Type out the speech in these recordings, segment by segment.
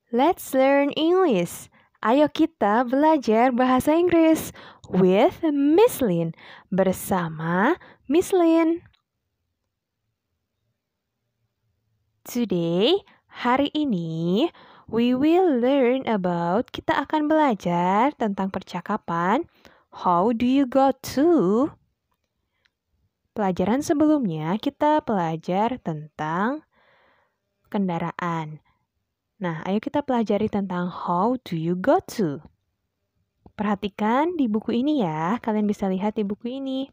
Let's learn English. Ayo kita belajar bahasa Inggris with Miss Lin. Bersama Miss Lin. Today, hari ini, we will learn about, kita akan belajar tentang percakapan How do you go to? Pelajaran sebelumnya kita belajar tentang kendaraan. Nah, ayo kita pelajari tentang how do you go to. Perhatikan di buku ini ya, kalian bisa lihat di buku ini.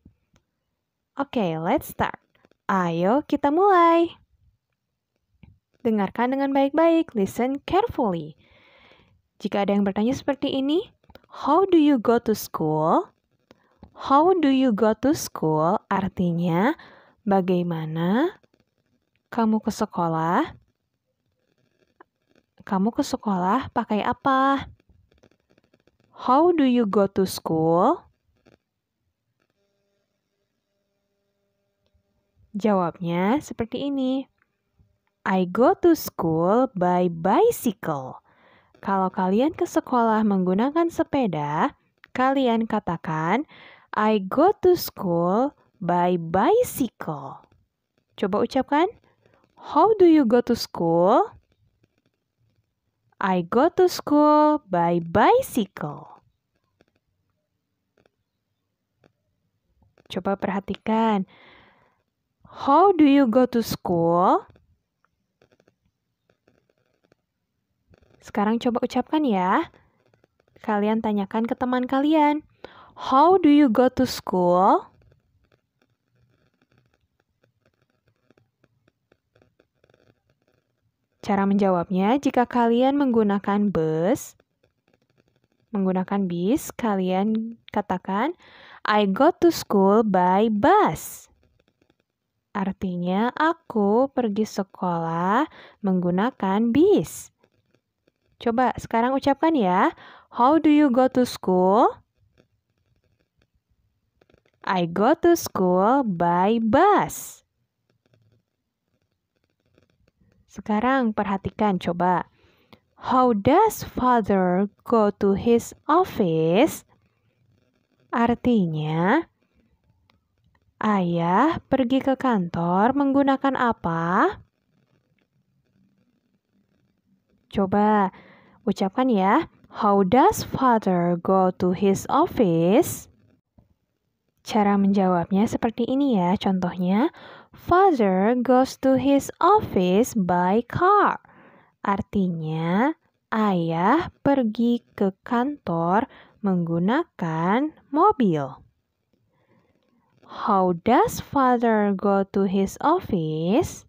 Oke, let's start. Ayo kita mulai. Dengarkan dengan baik-baik, listen carefully. Jika ada yang bertanya seperti ini, how do you go to school? How do you go to school artinya bagaimana kamu ke sekolah? Kamu ke sekolah pakai apa? How do you go to school? Jawabnya seperti ini. I go to school by bicycle. Kalau kalian ke sekolah menggunakan sepeda, kalian katakan, I go to school by bicycle. Coba ucapkan, how do you go to school? I go to school by bicycle. Coba perhatikan. How do you go to school? Sekarang coba ucapkan ya. Kalian tanyakan ke teman kalian. How do you go to school? Cara menjawabnya, jika kalian menggunakan bis, kalian katakan, I go to school by bus. Artinya, aku pergi sekolah menggunakan bis. Coba sekarang ucapkan ya. How do you go to school? I go to school by bus. Sekarang perhatikan coba. How does father go to his office? Artinya, ayah pergi ke kantor menggunakan apa? Coba ucapkan ya. How does father go to his office? Cara menjawabnya seperti ini ya. Contohnya, father goes to his office by car. Artinya, ayah pergi ke kantor menggunakan mobil. How does father go to his office?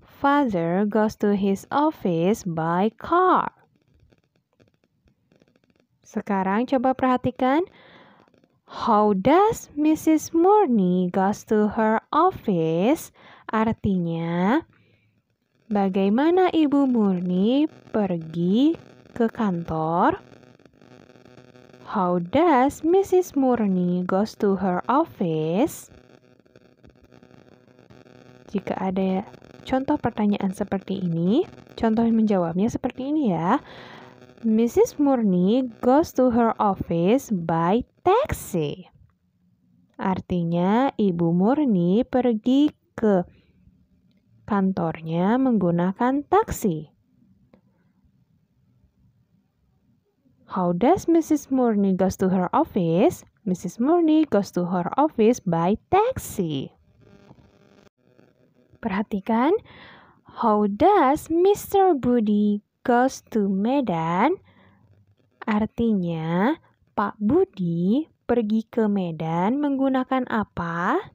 Father goes to his office by car. Sekarang coba perhatikan. How does Mrs. Murni goes to her office? Artinya, bagaimana Ibu Murni pergi ke kantor? How does Mrs. Murni goes to her office? Jika ada contoh pertanyaan seperti ini, contoh menjawabnya seperti ini ya. Mrs. Murni goes to her office by taxi. Artinya, Ibu Murni pergi ke kantornya menggunakan taksi. How does Mrs. Murni goes to her office? Mrs. Murni goes to her office by taxi. Perhatikan, how does Mr. Budi goes to Medan? Artinya, Pak Budi pergi ke Medan menggunakan apa?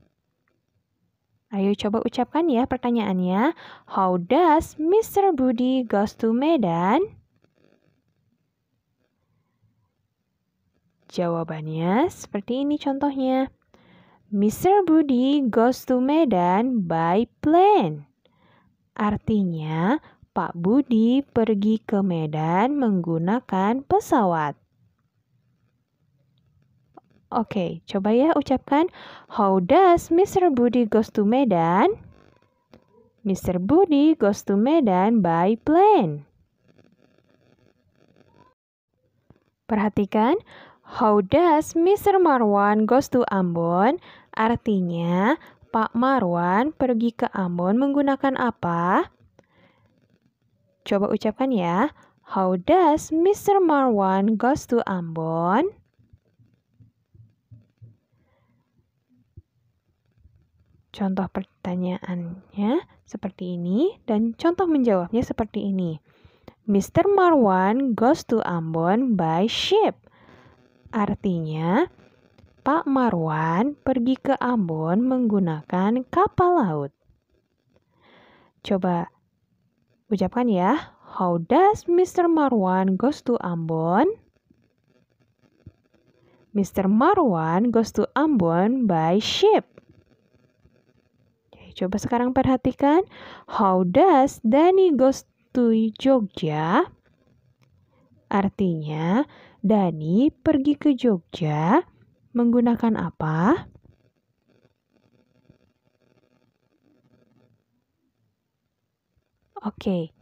Ayo coba ucapkan ya pertanyaannya. How does Mr. Budi goes to Medan? Jawabannya seperti ini contohnya. Mr. Budi goes to Medan by plane. Artinya, Pak Budi pergi ke Medan menggunakan pesawat. Oke, coba ya ucapkan. How does Mr. Budi goes to Medan? Mr. Budi goes to Medan by plane. Perhatikan, how does Mr. Marwan goes to Ambon? Artinya, Pak Marwan pergi ke Ambon menggunakan apa? Coba ucapkan ya. How does Mr. Marwan goes to Ambon? Contoh pertanyaannya seperti ini dan contoh menjawabnya seperti ini. Mr. Marwan goes to Ambon by ship. Artinya, Pak Marwan pergi ke Ambon menggunakan kapal laut. Coba ucapkan ya. How does Mr. Marwan goes to Ambon? Mr. Marwan goes to Ambon by ship. Coba sekarang perhatikan. How does Dani goes to Jogja? Artinya, Dani pergi ke Jogja menggunakan apa? Oke,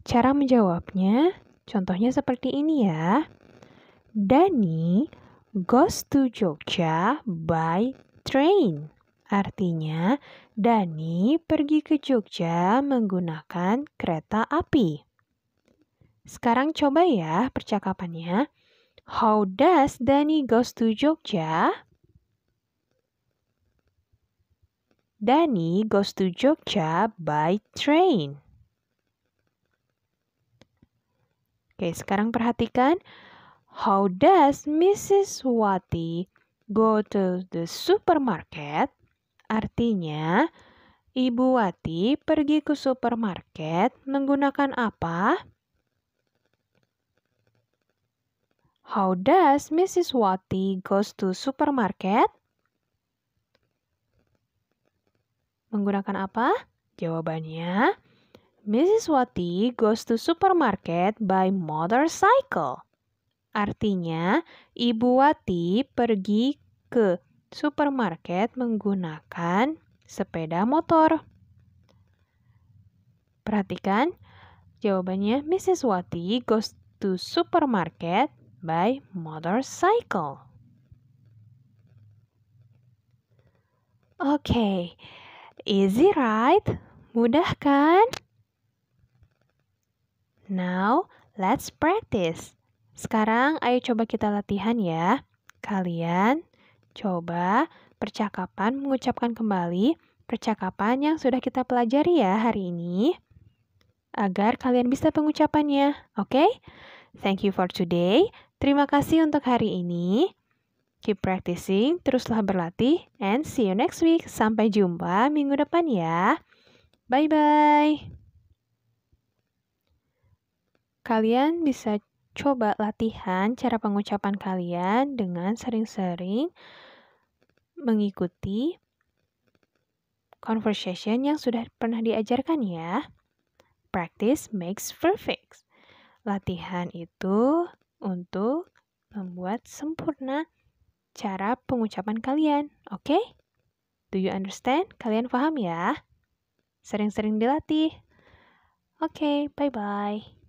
cara menjawabnya contohnya seperti ini ya. Dani goes to Jogja by train. Artinya, Dani pergi ke Jogja menggunakan kereta api. Sekarang coba ya percakapannya. How does Dani goes to Jogja? Dani goes to Jogja by train. Oke, sekarang perhatikan. How does Mrs. Wati go to the supermarket? Artinya, Ibu Wati pergi ke supermarket menggunakan apa? How does Mrs. Wati goes to supermarket? Menggunakan apa? Jawabannya, Mrs. Wati goes to supermarket by motorcycle. Artinya, Ibu Wati pergi ke supermarket menggunakan sepeda motor. Perhatikan, jawabannya Mrs. Wati goes to supermarket by motorcycle. Oke, easy right? Mudah kan? Now, let's practice. Sekarang ayo coba kita latihan ya. Kalian coba percakapan mengucapkan kembali percakapan yang sudah kita pelajari ya hari ini. Agar kalian bisa pengucapannya, oke? Thank you for today. Terima kasih untuk hari ini. Keep practicing, teruslah berlatih, and see you next week. Sampai jumpa minggu depan ya. Bye-bye. Kalian bisa coba latihan cara pengucapan kalian dengan sering-sering mengikuti conversation yang sudah pernah diajarkan ya. Practice makes perfect. Latihan itu untuk membuat sempurna cara pengucapan kalian, oke? Do you understand? Kalian paham ya? Sering-sering dilatih. Oke, bye-bye.